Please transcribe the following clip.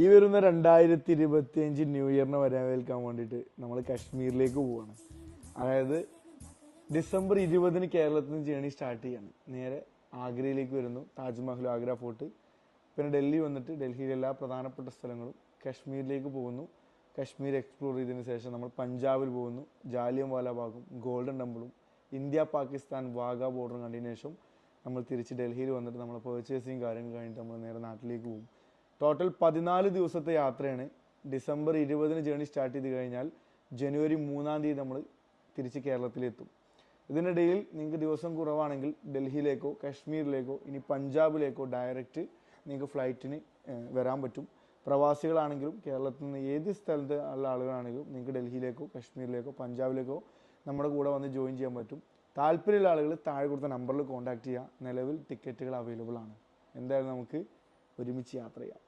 ഈ വരുന്ന 2025 ന്യൂ ഇയറിനെ വരവേൽക്കാൻ വേണ്ടിയിട്ട് നമ്മൾ കശ്മീരിലേക്ക് പോവാണ്. അതായത് ഡിസംബർ 20 കേരളത്തിൽ നിന്ന് ജേണി സ്റ്റാർട്ട് ചെയ്യാണ്. നേരെ ആഗ്രയിലേക്ക് വരുന്നു, താജ്മഹൽ, ആഗ്ര ഫോർട്ട്, പിന്നെ ഡൽഹി വന്നിട്ട് ഡൽഹിയിലെ എല്ലാ പ്രധാനപ്പെട്ട സ്ഥലങ്ങളും, കശ്മീരിലേക്ക് പോകുന്നു. കശ്മീർ എക്സ്പ്ലോർ ചെയ്തതിന് ശേഷം നമ്മൾ പഞ്ചാബിൽ പോകുന്നു, ജാലിയൻ വാലാബാഗും ഗോൾഡൻ ടെമ്പിളും ഇന്ത്യ പാകിസ്ഥാൻ വാഗ ബോർഡറും കണ്ടതിന് ശേഷം നമ്മൾ തിരിച്ച് ഡൽഹിയിൽ വന്നിട്ട് നമ്മൾ പർച്ചേസിങ് കാര്യങ്ങൾ കഴിഞ്ഞിട്ട് നമ്മൾ നേരെ നാട്ടിലേക്ക് പോകും. ടോട്ടൽ 14 ദിവസത്തെ യാത്രയാണ്. ഡിസംബർ 20 ജേണി സ്റ്റാർട്ട് ചെയ്ത് കഴിഞ്ഞാൽ ജനുവരി 3 നമ്മൾ തിരിച്ച് കേരളത്തിലെത്തും. ഇതിനിടയിൽ നിങ്ങൾക്ക് ദിവസം കുറവാണെങ്കിൽ ഡൽഹിയിലേക്കോ കശ്മീരിലേക്കോ ഇനി പഞ്ചാബിലേക്കോ ഡയറക്റ്റ് നിങ്ങൾക്ക് ഫ്ലൈറ്റിന് വരാൻ പറ്റും. പ്രവാസികളാണെങ്കിലും കേരളത്തിൽ നിന്ന് ഏത് സ്ഥലത്ത് ഉള്ള ആളുകളാണെങ്കിലും നിങ്ങൾക്ക് ഡൽഹിയിലേക്കോ കശ്മീരിലേക്കോ പഞ്ചാബിലേക്കോ നമ്മുടെ കൂടെ വന്ന് ജോയിൻ ചെയ്യാൻ പറ്റും. താല്പര്യമുള്ള ആളുകൾ താഴെ കൊടുത്ത നമ്പറിൽ കോൺടാക്ട് ചെയ്യുക. നിലവിൽ ടിക്കറ്റുകൾ അവൈലബിൾ ആണ്. എന്തായാലും നമുക്ക് ഒരുമിച്ച് യാത്ര ചെയ്യാം.